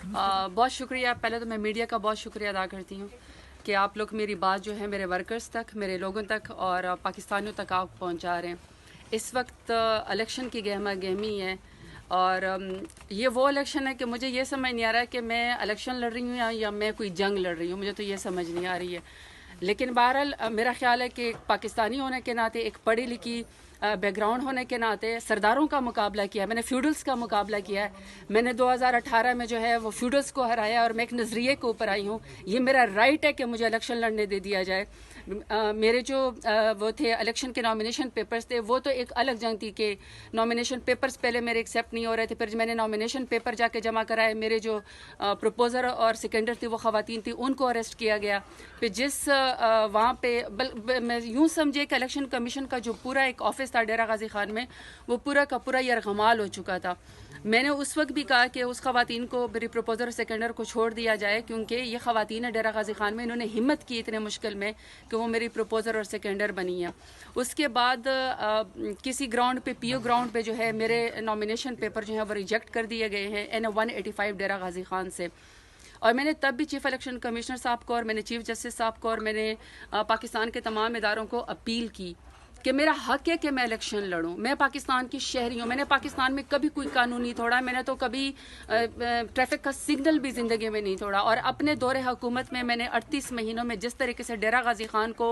बहुत शुक्रिया। पहले तो मैं मीडिया का बहुत शुक्रिया अदा करती हूँ कि आप लोग मेरी बात जो है मेरे वर्कर्स तक, मेरे लोगों तक और पाकिस्तानियों तक आप पहुँचा रहे हैं। इस वक्त इलेक्शन की गहमा गहमी है और ये वो इलेक्शन है कि मुझे ये समझ नहीं आ रहा है कि मैं इलेक्शन लड़ रही हूँ या मैं कोई जंग लड़ रही हूँ, मुझे तो ये समझ नहीं आ रही है। लेकिन बहरहाल मेरा ख्याल है कि एक पाकिस्तानी होने के नाते, एक पढ़ी लिखी बैकग्राउंड होने के नाते सरदारों का मुकाबला किया है, मैंने फ्यूडल्स का मुकाबला किया है। मैंने 2018 में जो है वो फ्यूडल्स को हराया और मैं एक नज़रिए के ऊपर आई हूँ। ये मेरा राइट है कि मुझे इलेक्शन लड़ने दे दिया जाए। मेरे जो वो थे इलेक्शन के नॉमिनेशन पेपर्स थे, वो तो एक अलग जंग थी कि नॉमिनेशन पेपर्स पहले मेरे एक्सेप्ट नहीं हो रहे थे। फिर मैंने नॉमिनेशन पेपर जाके जमा कराए, मेरे जो प्रपोजर और सेकेंडर थी वो ख़वातीन थी, उनको अरेस्ट किया गया। फिर जिस वहाँ पे मैं यूँ समझिए कि इलेक्शन कमीशन का जो पूरा एक ऑफिस था डेरा गाजी खान में, वो पूरा का पूरा यरगमाल हो चुका था। मैंने उस वक्त भी कहा कि उस ख़वातीन को, मेरी प्रपोजर और सेकेंडर को छोड़ दिया जाए, क्योंकि ये ख़वातीन है डेरा गाजी खान में, इन्होंने हिम्मत की इतने मुश्किल में कि वो मेरी प्रपोजर और सेकेंडर बनी है। उसके बाद किसी ग्राउंड पे, पीओ ग्राउंड पे जो है मेरे नॉमिनेशन पेपर जो है वो रिजेक्ट कर दिए गए हैं NA 185 डेरा गाजी खान से। और मैंने तब भी चीफ इलेक्शन कमिश्नर साहब को और मैंने चीफ जस्टिस साहब को और मैंने पाकिस्तान के तमाम इदारों को अपील की कि मेरा हक है कि मैं इलेक्शन लड़ूं। मैं पाकिस्तान की शहरी हूँ, मैंने पाकिस्तान में कभी कोई कानून नहीं तोड़ा, मैंने तो कभी ट्रैफिक का सिग्नल भी ज़िंदगी में नहीं तोड़ा। और अपने दौरे हुकूमत में मैंने 38 महीनों में जिस तरीके से डेरा गाजी खान को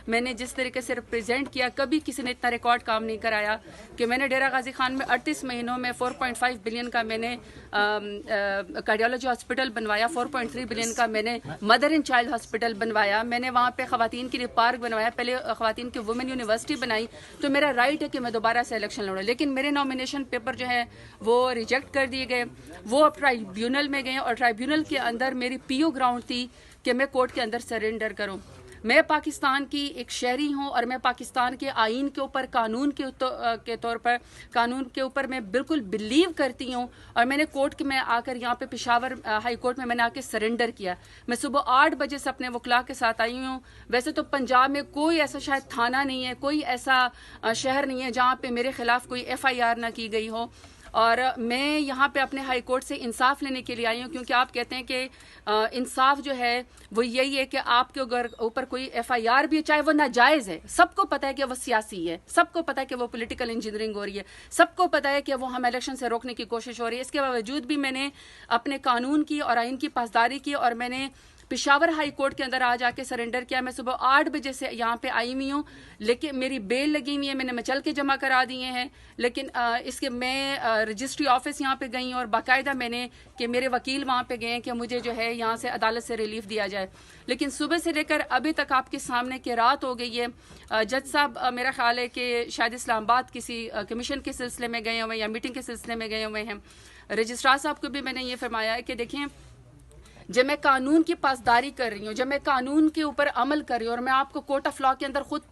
मैंने जिस तरीके से रिप्रेजेंट किया, कभी किसी ने इतना रिकॉर्ड काम नहीं कराया कि मैंने डेरा गाजी खान में 38 महीनों में 4.5 बिलियन का मैंने कार्डियोलॉजी हॉस्पिटल बनवाया, 4.3 बिलियन का मैंने मदर एंड चाइल्ड हॉस्पिटल बनवाया, मैंने वहाँ पे ख़वातीन के लिए पार्क बनवाया, पहले ख़वातीन की वुमेन यूनिवर्सिटी बनाई। तो मेरा राइट है कि मैं दोबारा से इलेक्शन लड़ूं। लेकिन मेरे नॉमिनेशन पेपर जो है वो रिजेक्ट कर दिए गए, वो अब ट्राइब्यूनल में गए और ट्राइब्यूनल के अंदर मेरी पीओ ग्राउंड थी कि मैं कोर्ट के अंदर सरेंडर करूं। मैं पाकिस्तान की एक शहरी हूं और मैं पाकिस्तान के आइन के ऊपर, कानून के तौर पर, कानून के ऊपर मैं बिल्कुल बिलीव करती हूं। और मैंने कोर्ट में आकर यहाँ पे पेशावर हाई कोर्ट में मैंने आके सरेंडर किया। मैं सुबह 8 बजे से अपने वकला के साथ आई हूँ। वैसे तो पंजाब में कोई ऐसा शायद थाना नहीं है, कोई ऐसा शहर नहीं है जहाँ पे मेरे खिलाफ कोई FIR ना की गई हो। और मैं यहाँ पे अपने हाई कोर्ट से इंसाफ लेने के लिए आई हूँ, क्योंकि आप कहते हैं कि इंसाफ जो है वो यही है कि आपके ऊपर कोई FIR भी है, चाहे वो नाजायज़ है, सबको पता है कि वो सियासी है, सबको पता है कि वो पॉलिटिकल इंजीनियरिंग हो रही है, सबको पता है कि वो हम इलेक्शन से रोकने की कोशिश हो रही है। इसके बावजूद भी मैंने अपने कानून की और आइन की पासदारी की और मैंने पेशावर हाई कोर्ट के अंदर आज आके सरेंडर किया। मैं सुबह 8 बजे से यहाँ पे आई हुई हूँ, लेकिन मेरी बेल लगी हुई है, मैंने मचल के जमा करा दिए हैं। लेकिन इसके मैं रजिस्ट्री ऑफिस यहाँ पे गई और बाकायदा मैंने कि मेरे वकील वहाँ पे गए कि मुझे जो है यहाँ से अदालत से रिलीफ दिया जाए। लेकिन सुबह से लेकर अभी तक आपके सामने कि रात हो गई है। जज साहब मेरा ख्याल है कि शायद इस्लामाबाद किसी कमीशन के सिलसिले में गए हुए हैं या मीटिंग के सिलसिले में गए हुए हैं। रजिस्ट्रार साहब को भी मैंने ये फरमाया है कि देखें, जब मैं कानून की पासदारी कर रही हूँ, जब मैं कानून के ऊपर अमल कर रही हूँ और मैं आपको कोर्ट ऑफ लॉ के अंदर खुद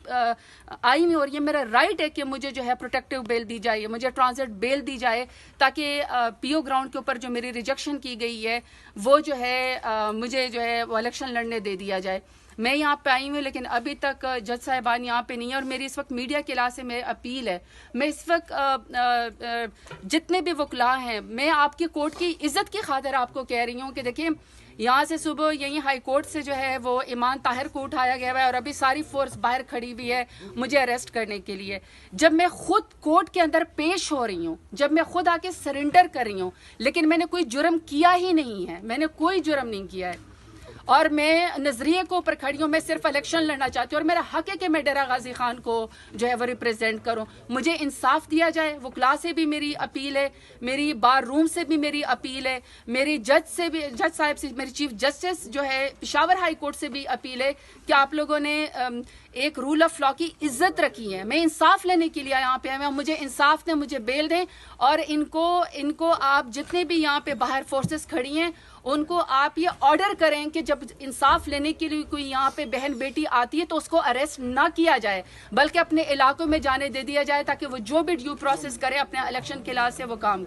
आई हुई, और ये मेरा राइट है कि मुझे जो है प्रोटेक्टिव बेल दी जाए, मुझे ट्रांजिट बेल दी जाए, ताकि पीओ ग्राउंड के ऊपर जो मेरी रिजेक्शन की गई है वो जो है मुझे जो है वो इलेक्शन लड़ने दे दिया जाए। मैं यहाँ पे आई हूँ, लेकिन अभी तक जज साहिबान यहाँ पे नहीं है। और मेरी इस वक्त मीडिया के लिहाज से मेरी अपील है, मैं इस वक्त जितने भी वकला हैं, मैं आपकी कोर्ट की इज्जत की खातिर आपको कह रही हूँ कि देखिए, यहाँ से सुबह यहीं हाई कोर्ट से जो है वो ईमान ताहिर को उठाया गया है और अभी सारी फोर्स बाहर खड़ी हुई है मुझे अरेस्ट करने के लिए। जब मैं खुद कोर्ट के अंदर पेश हो रही हूँ, जब मैं खुद आके सरेंडर कर रही हूँ, लेकिन मैंने कोई जुर्म किया ही नहीं है, मैंने कोई जुर्म नहीं किया है और मैं नजरिए को ऊपर खड़ी हूँ। मैं सिर्फ इलेक्शन लड़ना चाहती हूँ और मेरा हक है कि मैं डेरा गाजी खान को जो है वो रिप्रेजेंट करूँ। मुझे इंसाफ दिया जाए। वकला से भी मेरी अपील है, मेरी बार रूम से भी मेरी अपील है, मेरी जज से भी, जज साहब से, मेरी चीफ जस्टिस जो है पेशावर हाई कोर्ट से भी अपील है कि आप लोगों ने एक रूल ऑफ लॉ की इज्जत रखी है। मैं इंसाफ लेने के लिए यहाँ पे आया हूँ, मुझे इंसाफ दें, मुझे बेल दें। और इनको आप जितने भी यहाँ पे बाहर फोर्सेस खड़ी हैं उनको आप ये ऑर्डर करें कि जब इंसाफ लेने के लिए कोई यहाँ पे बहन बेटी आती है तो उसको अरेस्ट ना किया जाए, बल्कि अपने इलाकों में जाने दे दिया जाए, ताकि वो जो भी ड्यू प्रोसेस करे अपने इलेक्शन के लिहाज से वो काम